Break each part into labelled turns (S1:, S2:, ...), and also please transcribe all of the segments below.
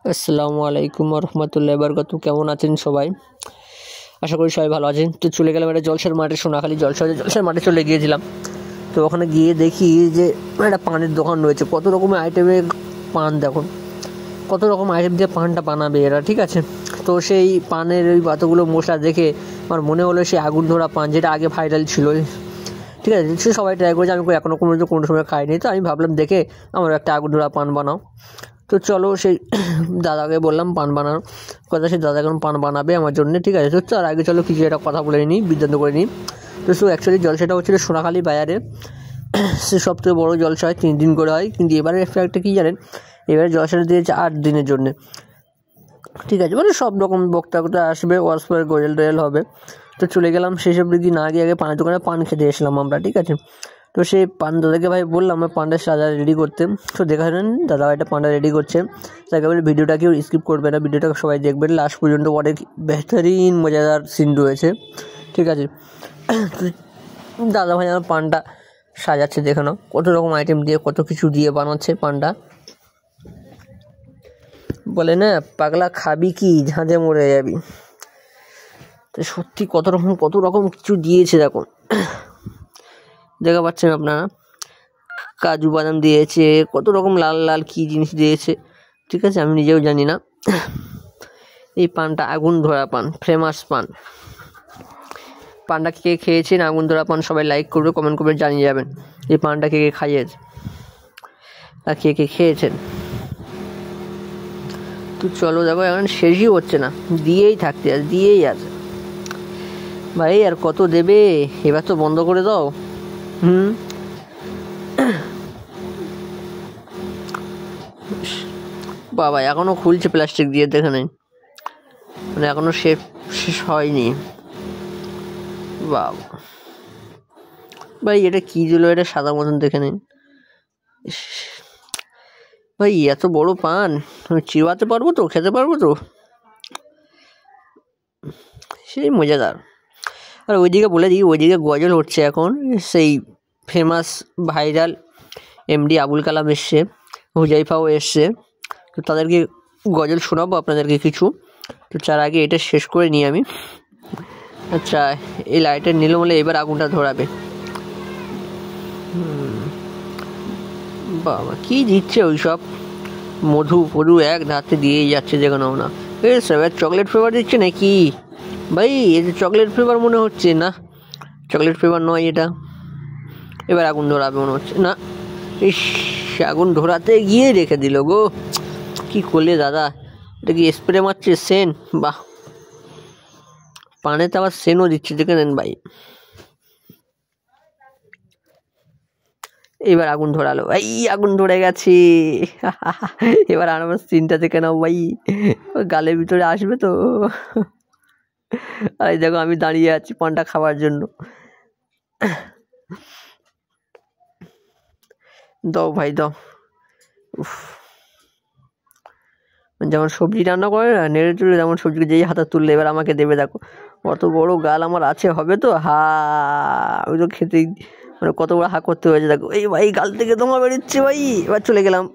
S1: আসসালামু আলাইকুম রহমতুল্লাহ বরকাতু। কেমন আছেন সবাই? আশা করি সবাই ভালো আছেন। তো চলে গেলাম একটা জলসার মাঠে, সোনাখালী জলসার মাঠে চলে গিয়েছিলাম। তো ওখানে গিয়ে দেখি যে একটা পানের দোকান রয়েছে, কত রকমের আইটেমের পান। দেখুন কত রকম আইটেম দিয়ে পানটা বানাবে এরা, ঠিক আছে। তো সেই পানের ওই বাতগুলো মশলা দেখে আমার মনে হলো সেই আগুন ধরা পান, যেটা আগে ভাইরাল ছিল, ঠিক আছে। সে সবাই ট্রাই করেছে, আমি এখনও কোনো সময় খাইনি। তো আমি ভাবলাম দেখে আমার একটা আগুন ধরা পান বানাও। তো চলো সেই দাদাকে বললাম পান বানানোর কথা, সেই দাদা এখন পান বানাবে আমার জন্য, ঠিক আছে। তো তার আগে চলো কিছু একটা কথা বলে নিই, বিদ্যান্ত করে নিই। তো অ্যাকচুয়ালি জলসাটা হচ্ছিল সোনাখালী বাজারে। সে সবথেকে বড়ো জলসা হয়, 3 দিন করে হয়। কিন্তু এবারে একটা কী জানেন, এবারে জলসাটা দিয়েছে 8 দিনের জন্যে, ঠিক আছে। মানে সব রকম বক্তা আসবে, ওয়াশ পরে গজল টজল হবে। তো চলে গেলাম, সেসব দিদি না গিয়ে আগে পানের দোকানে পান খেতে এসলাম আমরা, ঠিক আছে। তো সেই পান দাদাকে ভাই বললাম আমার পানটা সাজা রেডি করতে। তো দেখালেন দাদা ভাইটা পানটা রেডি করছে। তাকে বলে ভিডিওটা কেউ স্কিপ করবে না, ভিডিওটা সবাই দেখবেন লাস্ট পর্যন্ত, অনেক বেহতরিন মজাদার সিন রয়েছে, ঠিক আছে। দাদা ভাই আমার পানটা সাজাচ্ছে, দেখে নাও কত রকম আইটেম দিয়ে, কত কিছু দিয়ে বানাচ্ছে পানটা। বলে না পাগলা খাবি কি, ঝাঁঝে মরে যাবি। তো সত্যি কত রকম কিছু দিয়েছে দেখুন, দেখা পাচ্ছেন আপনারা। কাজু বাদাম দিয়েছে, কত রকম লাল লাল কী জিনিস দিয়েছে, ঠিক আছে, আমি নিজেও জানি না। এই পানটা আগুন ধরা পান, ফেমাস পান। পানটা কে খেয়েছেন আগুন ধরা পান, সবাই লাইক করবে, কমেন্ট করবে, জানিয়ে যাবেন এই পানটা কে খাইয়েছে আর কে খেয়েছেন। তো চলো দেখো, এখন শেষই হচ্ছে না, দিয়েই থাকতে আছে, দিয়েই আছে ভাই। আর কত দেবে, এবার তো বন্ধ করে দাও। বাবা এখনও খুলছে প্লাস্টিক দিয়ে, দেখে নেই, মানে এখনও শেষ হয়নি। বাবা ভাই এটা কী দিল, এটা সাদা মতন, দেখে নিন ভাই। এত বড় পান আমি চিবাতে পারবো তো, খেতে পারবো তো, সেই মজাদার। আর ওইদিকে বলে দিই, ওইদিকে গজল হচ্ছে এখন, সেই famous viral MD Abul Kalam এসছে, হুজাইফাও এসছে। তো তাদেরকে গজল শোনাবো আপনাদেরকে কিছু। তো তার আগে এটা শেষ করে নিই আমি। আচ্ছা, এই লাইটের নিলমলে এবার আগুনটা ধরাবে। বাবা কী দিচ্ছে ওই সব মধু এক ধারতে দিয়েই যাচ্ছে, যেখানে না এবার চকলেট ফ্লেভার দিচ্ছে নাকি ভাই? এটা চকলেট ফ্লেভার মনে হচ্ছে না, চকলেট ফ্লেভার নয় এটা। এবার আগুন ধরাবে মনে হচ্ছে না। ইস, আগুন ধরাতে গিয়ে রেখে দিল গো, কি করলে দাদা? এটা কি স্প্রে মারছে সেন? বাহ, পানেতে আবার সেনও দিচ্ছে, দেখে নেন ভাই। এবার আগুন ধরালো ভাই, আগুন ধরে গেছে। এবার আমার সিনটা দেখে নাও ভাই, গালের ভিতরে আসবে তো। আর দেখো আমি দাঁড়িয়ে আছি পানটা খাওয়ার জন্য। দাও ভাই দাও। যেমন সবজি রান্না করে না নেড়ে চুড়ে, যেমন সবজিকে যেই হাতে তুললে এবার আমাকে দেবে। দেখো কত বড় গাল আমার আছে, হবে তো ওই তো খেতেই, মানে কত বড় হা করতে হয়েছে দেখো। এই ভাই গাল থেকে তোমার বেরোচ্ছে ভাই। এবার চলে গেলাম।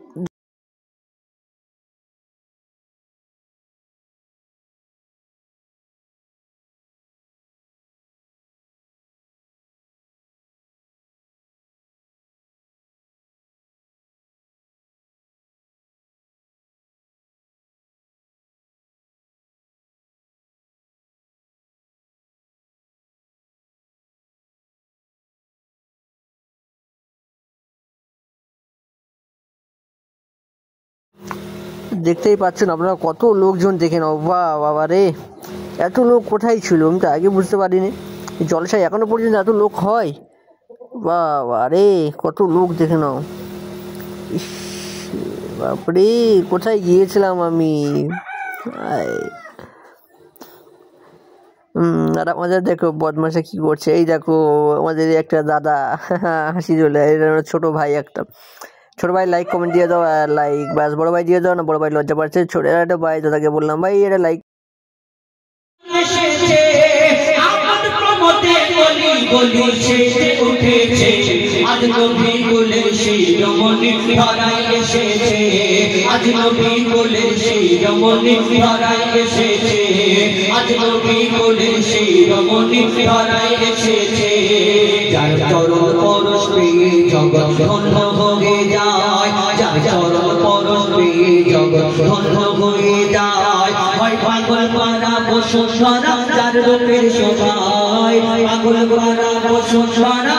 S1: দেখতেই পাচ্ছেন আপনারা কত লোকজন, দেখে নাও। বাবা রে, এত লোক কোথায় ছিল, আমি তো আগে বুঝতে পারিনি। জলসায় এখনো পর্যন্ত এত লোক হয়, বাবা রে কত লোক, দেখে নাও। ইস বাপরে, কোথায় গিয়েছিলাম আমি। আর আমাদের দেখো বদমাশা কি করছে, এই দেখো আমাদের একটা দাদা, হাসি চলে, ছোট ভাই একটা, ছোট ভাই লাইক কমেন্ট দিয়ে দাও, আর লাইক ব্যাস, বড় ভাই দিয়ে দাও না, বড় ভাই লজ্জা পাচ্ছে। ছোট একটা ভাই দাদাকে বললাম ভাই এটা লাইক।
S2: রহমতে গলি গলি সেজে উঠেছে আজ নবী কোলের শিরোমণি ধরায় এসেছে আজ নবী কোলের শিরোমণি ধরায় এসেছে আজ নবী কোলের শিরোমণি ধরায় এসেছে যার চরণ পরশ পেয়ে জগৎ ধন্য হয়ে যায় যার চরণ পরশ পেয়ে জগৎ ধন্য হয়ে যায় হয় পাগল পারা বসুন্ধরা যার রূপের শোভায় পাগল পারা বসুন্ধরা